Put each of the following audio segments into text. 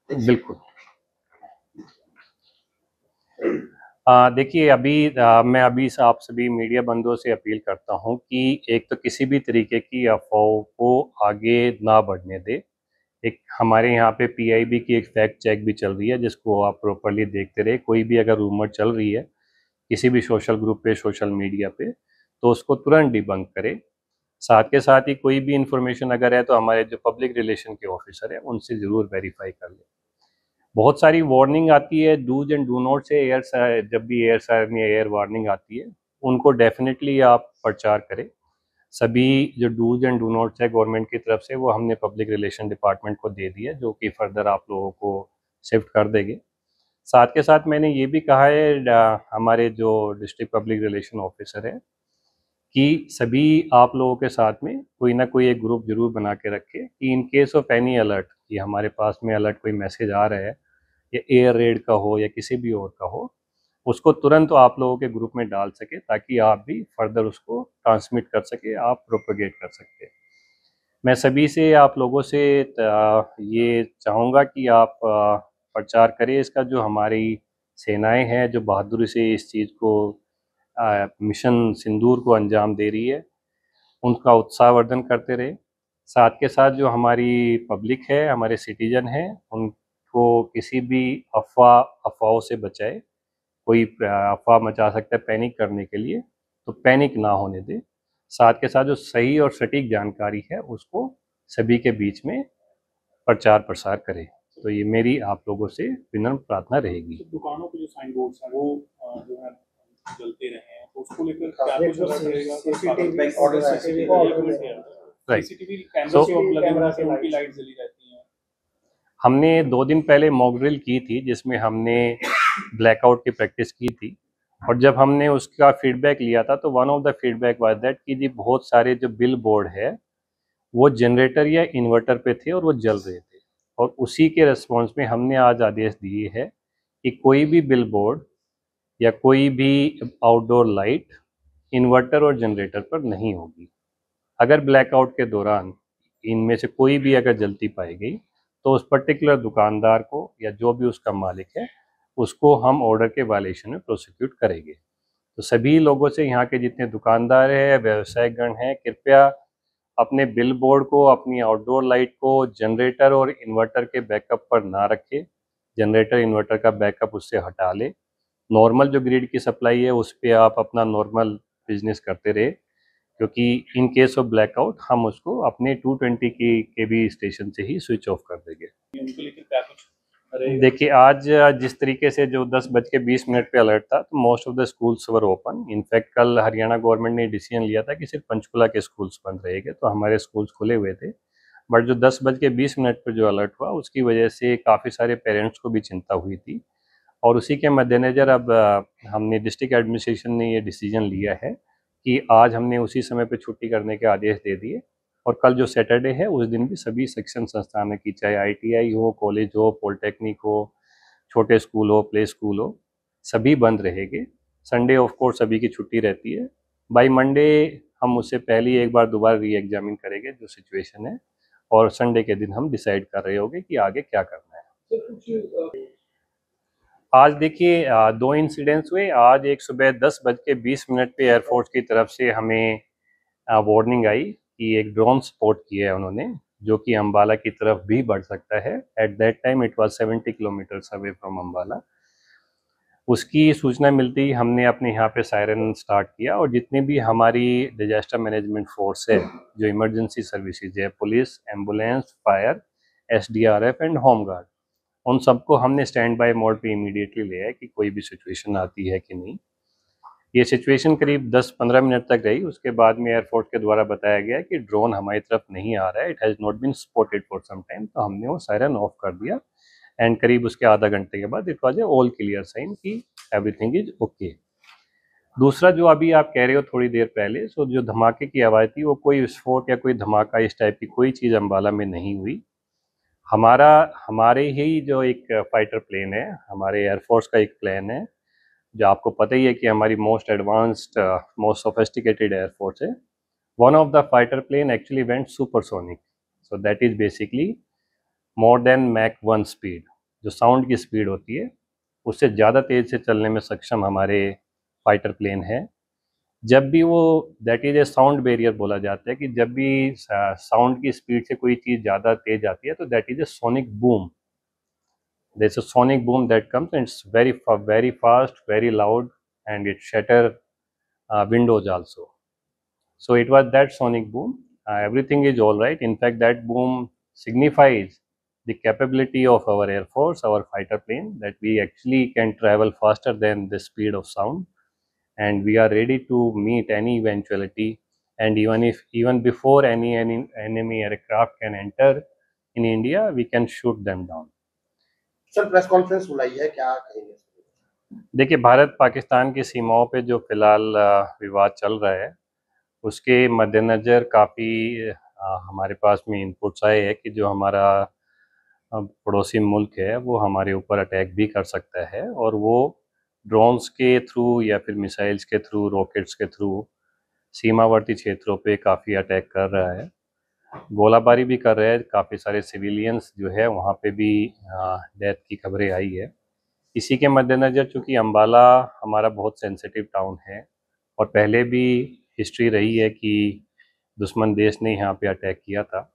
बिल्कुल। देखिए अभी मैं अभी आप सभी मीडिया बंधुओं से अपील करता हूं कि एक तो किसी भी तरीके की अफवाहों को आगे ना बढ़ने दे। एक हमारे यहाँ पे पीआईबी की एक फैक्ट चेक भी चल रही है, जिसको आप प्रॉपरली देखते रहे। कोई भी अगर रूमर चल रही है किसी भी सोशल ग्रुप पे, सोशल मीडिया पे, तो उसको तुरंत डिबंक करें। साथ के साथ ही कोई भी इंफॉर्मेशन अगर है तो हमारे जो पब्लिक रिलेशन के ऑफिसर है उनसे ज़रूर वेरीफाई कर लें। बहुत सारी वार्निंग आती है, डूज एंड डू नॉट से जब भी एयर साइरन या एयर वार्निंग आती है उनको डेफिनेटली आप प्रचार करें। सभी जो डूज एंड डू नॉट्स है गवर्नमेंट की तरफ से वो हमने पब्लिक रिलेशन डिपार्टमेंट को दे दी है, जो कि फर्दर आप लोगों को शिफ्ट कर देंगे। साथ के साथ मैंने ये भी कहा है हमारे जो डिस्ट्रिक्ट पब्लिक रिलेशन ऑफिसर है कि सभी आप लोगों के साथ में कोई ना कोई एक ग्रुप जरूर बना के रखे कि इन केस ऑफ एनी अलर्ट, कि हमारे पास में अलर्ट कोई मैसेज आ रहा है या एयर रेड का हो या किसी भी और का हो, उसको तुरंत आप लोगों के ग्रुप में डाल सके ताकि आप भी फर्दर उसको ट्रांसमिट कर सके, आप प्रोपोगेट कर सकते। मैं सभी से आप लोगों से ये चाहूँगा कि आप प्रचार करें इसका। जो हमारी सेनाएं हैं जो बहादुरी से इस चीज़ को मिशन सिंदूर को अंजाम दे रही है, उनका उत्साहवर्धन करते रहे। साथ के साथ जो हमारी पब्लिक है, हमारे सिटीजन हैं, उनको किसी भी अफवाहों से बचाए। कोई अफवाह मचा सकता है पैनिक करने के लिए, तो पैनिक ना होने दे। साथ के साथ जो सही और सटीक जानकारी है उसको सभी के बीच में प्रचार प्रसार करें। तो ये मेरी आप लोगों से विनम्र प्रार्थना रहेगी। तो दुकानों के जो साइन बोर्ड्स हैं वो जो है जलते रहे हैं, तो उसको लेकर क्या कुछ अलर्ट रहेगा? CCTV order right. CCTV camera से लगे हुए हैं, उनकी लाइट जली रहती हैं। हमने 2 दिन पहले मॉक ड्रिल की थी जिसमें हमने ब्लैकआउट की प्रैक्टिस की थी, और जब हमने उसका फीडबैक लिया था तो one of the feedback was that कि जी बहुत सारे जो बिल बोर्ड है वो जनरेटर या इन्वर्टर पे थे और वो जल रहे थे। और उसी के रिस्पॉन्स में हमने आज आदेश दिए है कि कोई भी बिल बोर्ड या कोई भी आउटडोर लाइट इन्वर्टर और जनरेटर पर नहीं होगी। अगर ब्लैकआउट के दौरान इनमें से कोई भी अगर जलती पाई गई तो उस पर्टिकुलर दुकानदार को या जो भी उसका मालिक है उसको हम ऑर्डर के वायलेशन में प्रोसिक्यूट करेंगे। तो सभी लोगों से, यहाँ के जितने दुकानदार हैं, व्यवसायगण हैं, कृपया अपने बिल बोर्ड को, अपनी आउटडोर लाइट को जनरेटर और इन्वर्टर के बैकअप पर ना रखें। जनरेटर इन्वर्टर का बैकअप उससे हटा ले। नॉर्मल जो ग्रिड की सप्लाई है उस पर आप अपना नॉर्मल बिजनेस करते रहे, क्योंकि इन केस ऑफ ब्लैकआउट हम उसको अपने 220 की केवी स्टेशन से ही स्विच ऑफ कर देंगे। उनके लिए क्या कुछ? देखिए आज जिस तरीके से जो 10:20 पे अलर्ट था, तो most of the schools were open. In fact कल हरियाणा गवर्नमेंट ने डिसीजन लिया था कि सिर्फ पंचकुला के स्कूल्स बंद रहेंगे, तो हमारे स्कूल्स खुले हुए थे। बट जो 10:20 पर जो अलर्ट हुआ उसकी वजह से काफ़ी सारे पेरेंट्स को भी चिंता हुई थी, और उसी के मद्देनज़र अब हमने डिस्ट्रिक्ट एडमिनिस्ट्रेशन ने ये डिसीजन लिया है कि आज हमने उसी समय पे छुट्टी करने के आदेश दे दिए। और कल जो सैटरडे है उस दिन भी सभी शिक्षण संस्थानों की, चाहे आईटीआई हो, कॉलेज हो, पॉलिटेक्निक हो, छोटे स्कूल हो, प्ले स्कूल हो, सभी बंद रहेंगे। संडे ऑफ कोर्स सभी की छुट्टी रहती है। बाई मंडे हम उससे पहले एक बार दोबारा री एग्जामिन करेंगे जो सिचुएशन है, और संडे के दिन हम डिसाइड कर रहे होंगे कि आगे क्या करना है। आज देखिए 2 इंसिडेंट्स हुए। आज एक सुबह 10:20 पे एयरफोर्स की तरफ से हमें वार्निंग आई कि एक ड्रोन स्पॉट किया है उन्होंने, जो कि अम्बाला की तरफ भी बढ़ सकता है। At that time it was 70 kilometres away from Ambala. उसकी सूचना मिलती ही हमने अपने यहाँ पे सायरन स्टार्ट किया, और जितनी भी हमारी डिजास्टर मैनेजमेंट फोर्स है, जो इमरजेंसी सर्विसेज है, police, ambulance, fire, SDRF and home guard, उन सबको हमने स्टैंड बाय मोड पे इमीडिएटली लिया है कि कोई भी सिचुएशन आती है कि नहीं। ये सिचुएशन करीब 10-15 मिनट तक रही। उसके बाद में एयरफोर्स के द्वारा बताया गया कि ड्रोन हमारी तरफ नहीं आ रहा है, it has not been spotted for some time, तो हमने वो सायरन ऑफ कर दिया। एंड करीब उसके आधा घंटे के बाद it was a all clear sign कि एवरीथिंग इज ओके। दूसरा जो अभी आप कह रहे हो थोड़ी देर पहले, सो जो धमाके की आवाज़ थी वो कोई विस्फोट या कोई धमाका इस टाइप की कोई चीज़ अम्बाला में नहीं हुई। हमारे ही जो एक फाइटर प्लेन है, हमारे एयरफोर्स का एक प्लेन है, जो आपको पता ही है कि हमारी most advanced, most sophisticated air force है। One of the fighter plane actually went supersonic, so that is basically more than Mach 1 स्पीड। जो साउंड की स्पीड होती है उससे ज़्यादा तेज़ से चलने में सक्षम हमारे फाइटर प्लेन है। जब भी वो, that is a sound barrier बोला जाता है कि जब भी साउंड की स्पीड से कोई चीज़ ज़्यादा तेज़ आती है तो that is a sonic boom. There's a sonic boom that comes and it's very fast, very loud, and it shatter windows also. So it was that sonic boom. Everything is all right. In fact, that boom signifies the capability of our Air Force, our fighter plane, that we actually can travel faster than the speed of sound, and we are ready to meet any eventuality. And even before any enemy aircraft can enter in India, we can shoot them down. Sir press conference बुलाई है, क्या कहेंगे? देखिए, भारत पाकिस्तान की सीमाओं पे जो फिलहाल विवाद चल रहा है उसके मद्देनज़र काफ़ी हमारे पास में इनपुट्स आए हैं कि जो हमारा पड़ोसी मुल्क है वो हमारे ऊपर अटैक भी कर सकता है, और वो ड्रोन्स के थ्रू या फिर मिसाइल्स के थ्रू, रॉकेट्स के थ्रू सीमावर्ती क्षेत्रों पे काफ़ी अटैक कर रहा है, गोलाबारी भी कर रहा है। काफ़ी सारे सिविलियंस जो है वहाँ पे भी डेथ की खबरें आई है। इसी के मद्देनज़र चूँकि अम्बाला हमारा बहुत सेंसिटिव टाउन है और पहले भी हिस्ट्री रही है कि दुश्मन देश ने यहाँ पे अटैक किया था,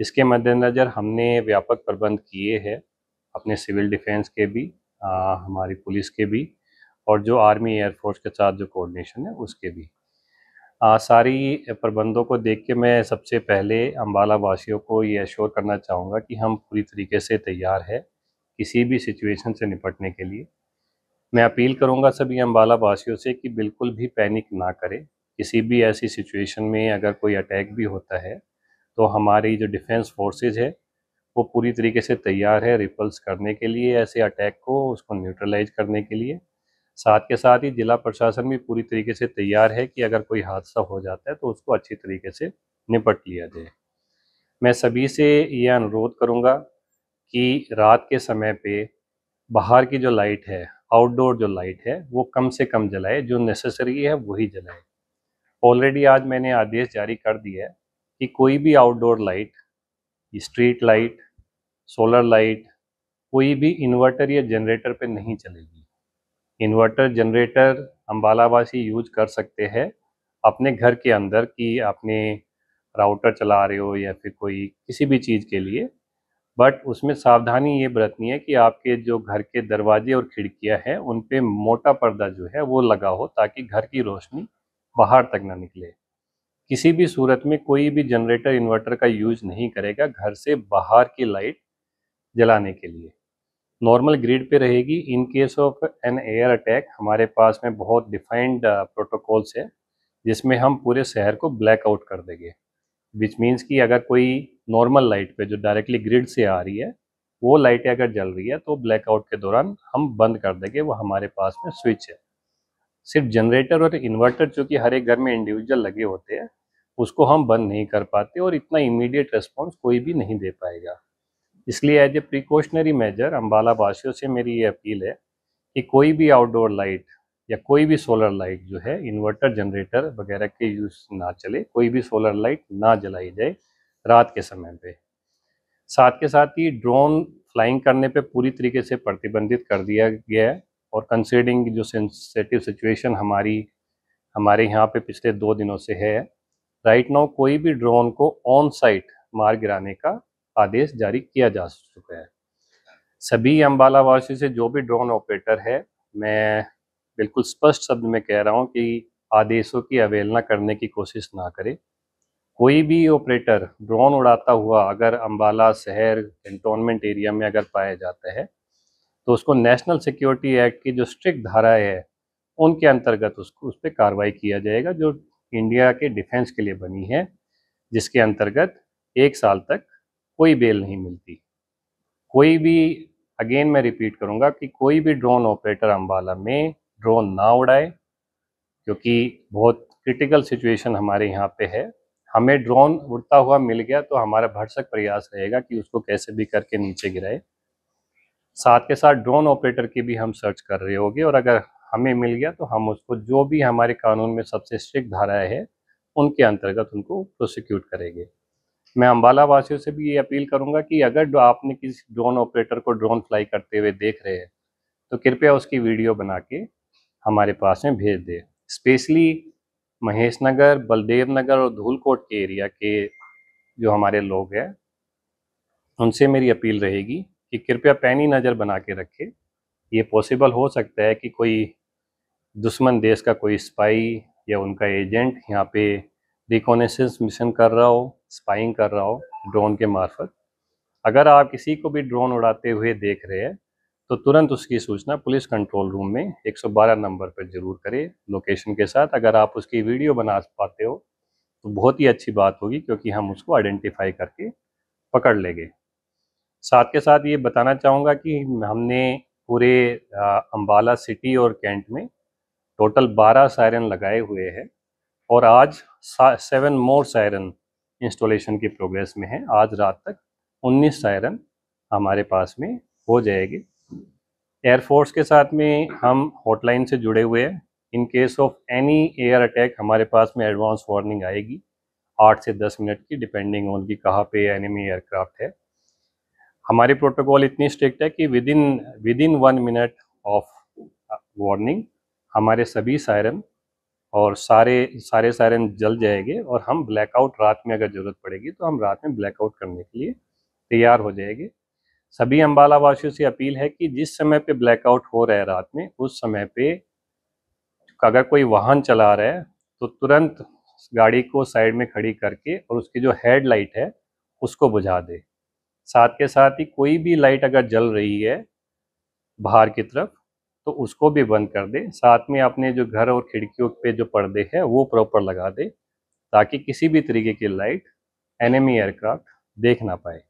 इसके मद्देनज़र हमने व्यापक प्रबंध किए हैं, अपने सिविल डिफेंस के भी, हमारी पुलिस के भी, और जो आर्मी एयरफोर्स के साथ जो कोऑर्डिनेशन है उसके भी। सारी प्रबंधों को देख के मैं सबसे पहले अम्बाला वासियों को ये एश्योर करना चाहूँगा कि हम पूरी तरीके से तैयार है किसी भी सिचुएशन से निपटने के लिए। मैं अपील करूंगा सभी अम्बाला वासियों से कि बिल्कुल भी पैनिक ना करें। किसी भी ऐसी सिचुएशन में अगर कोई अटैक भी होता है तो हमारी जो डिफेंस फोर्सेस है वो पूरी तरीके से तैयार है रिपल्स करने के लिए, ऐसे अटैक को, उसको न्यूट्रलाइज करने के लिए। साथ के साथ ही जिला प्रशासन भी पूरी तरीके से तैयार है कि अगर कोई हादसा हो जाता है तो उसको अच्छी तरीके से निपट लिया जाए। मैं सभी से ये अनुरोध करूँगा कि रात के समय पे बाहर की जो लाइट है, आउटडोर जो लाइट है, वो कम से कम जलाए, जो नेसेसरी है वही जलाए। ऑलरेडी आज मैंने आदेश जारी कर दिया है कि कोई भी outdoor light, street light, solar light, कोई भी इन्वर्टर या जनरेटर पे नहीं चलेगी। इन्वर्टर, जनरेटर अम्बाला वासी यूज कर सकते हैं अपने घर के अंदर, कि आपने राउटर चला रहे हो या फिर कोई किसी भी चीज़ के लिए, बट उसमें सावधानी ये बरतनी है कि आपके जो घर के दरवाजे और खिड़कियां हैं उन पे मोटा पर्दा जो है वो लगा हो, ताकि घर की रोशनी बाहर तक ना निकले। किसी भी सूरत में कोई भी जनरेटर, इन्वर्टर का यूज नहीं करेगा घर से बाहर की लाइट जलाने के लिए। नॉर्मल ग्रिड पे रहेगी। In case of an air attack हमारे पास में बहुत डिफाइंड प्रोटोकॉल्स है जिसमें हम पूरे शहर को ब्लैकआउट कर देंगे, विच मीन्स कि अगर कोई नॉर्मल लाइट पे जो डायरेक्टली ग्रिड से आ रही है वो लाइटें अगर जल रही है तो ब्लैकआउट के दौरान हम बंद कर देंगे, वो हमारे पास में स्विच है। सिर्फ जनरेटर और इन्वर्टर जो कि हर एक घर में इंडिविजुअल लगे होते हैं उसको हम बंद नहीं कर पाते, और इतना इमीडिएट रिस्पॉन्स कोई भी नहीं दे पाएगा। इसलिए as a precautionary measure Ambala वासियों से मेरी ये अपील है कि कोई भी आउटडोर लाइट या कोई भी सोलर लाइट जो है, इन्वर्टर, जनरेटर वगैरह के यूज़ ना चले, कोई भी सोलर लाइट ना जलाई जाए रात के समय पे। साथ के साथ ही ड्रोन फ्लाइंग करने पे पूरी तरीके से प्रतिबंधित कर दिया गया है, और कंसीडरिंग जो सेंसिटिव सिचुएशन हमारे यहाँ पे पिछले 2 दिनों से है, राइट नाउ कोई भी ड्रोन को ऑन साइट मार गिराने का आदेश जारी किया जा चुका है। सभी अम्बाला वासी से जो भी ड्रोन ऑपरेटर है, मैं बिल्कुल स्पष्ट शब्द में कह रहा हूँ कि आदेशों की अवहेलना करने की कोशिश ना करे। कोई भी ऑपरेटर ड्रोन उड़ाता हुआ अगर अम्बाला शहर कैंटोनमेंट एरिया में अगर पाया जाता है तो उसको नेशनल सिक्योरिटी एक्ट की जो स्ट्रिक्ट धाराएं है उनके अंतर्गत उसको उस पर कार्रवाई किया जाएगा, जो इंडिया के डिफेंस के लिए बनी है, जिसके अंतर्गत 1 साल तक कोई बेल नहीं मिलती। कोई भी, अगेन मैं रिपीट करूंगा कि कोई भी ड्रोन ऑपरेटर अम्बाला में ड्रोन ना उड़ाए, क्योंकि बहुत क्रिटिकल सिचुएशन हमारे यहाँ पे है। हमें ड्रोन उड़ता हुआ मिल गया तो हमारा भरसक प्रयास रहेगा कि उसको कैसे भी करके नीचे गिराए। साथ के साथ ड्रोन ऑपरेटर की भी हम सर्च कर रहे होंगे, और अगर हमें मिल गया तो हम उसको जो भी हमारे कानून में सबसे स्ट्रिक्ट धाराएं है उनके अंतर्गत उनको प्रोसिक्यूट करेंगे। मैं अम्बाला वासियों से भी ये अपील करूंगा कि अगर आपने किसी ड्रोन ऑपरेटर को ड्रोन फ्लाई करते हुए देख रहे हैं तो कृपया उसकी वीडियो बना के हमारे पास में भेज दे। स्पेशली महेश नगर, बलदेव नगर और धूलकोट के एरिया के जो हमारे लोग हैं उनसे मेरी अपील रहेगी कि कृपया पैनी नज़र बना के रखें। ये पॉसिबल हो सकता है कि कोई दुश्मन देश का कोई स्पाई या उनका एजेंट यहाँ पे रिकॉनेसेंस मिशन कर रहा हो, स्पाइंग कर रहा हो ड्रोन के मार्फत। अगर आप किसी को भी ड्रोन उड़ाते हुए देख रहे हैं तो तुरंत उसकी सूचना पुलिस कंट्रोल रूम में 112 नंबर पर ज़रूर करें लोकेशन के साथ। अगर आप उसकी वीडियो बना पाते हो तो बहुत ही अच्छी बात होगी, क्योंकि हम उसको आइडेंटिफाई करके पकड़ लेंगे। साथ के साथ ये बताना चाहूँगा कि हमने पूरे अम्बाला सिटी और कैंट में टोटल 12 सायरन लगाए हुए हैं और आज 7 मोर सायरन इंस्टॉलेशन की प्रोग्रेस में है। आज रात तक 19 सायरन हमारे पास में हो जाएगी। एयरफोर्स के साथ में हम हॉटलाइन से जुड़े हुए हैं। इन case of any air attack हमारे पास में एडवांस वार्निंग आएगी 8 से 10 मिनट की, डिपेंडिंग ऑन कि कहाँ पे एनिमी एयरक्राफ्ट है। हमारी प्रोटोकॉल इतनी स्ट्रिक्ट है कि विदिन 1 मिनट ऑफ वार्निंग हमारे सभी सायरन और सारे सायरन जल जाएंगे और हम ब्लैकआउट रात में अगर ज़रूरत पड़ेगी तो हम रात में ब्लैकआउट करने के लिए तैयार हो जाएंगे। सभी अम्बाला वासियों से अपील है कि जिस समय पे ब्लैकआउट हो रहा है रात में, उस समय पे अगर कोई वाहन चला रहा है तो तुरंत गाड़ी को साइड में खड़ी करके और उसकी जो हेडलाइट है उसको बुझा दे। साथ के साथ ही कोई भी लाइट अगर जल रही है बाहर की तरफ तो उसको भी बंद कर दे। साथ में अपने जो घर और खिड़कियों पे जो पर्दे हैं वो प्रॉपर लगा दे, ताकि किसी भी तरीके की लाइट एनिमी एयरक्राफ्ट देख ना पाए।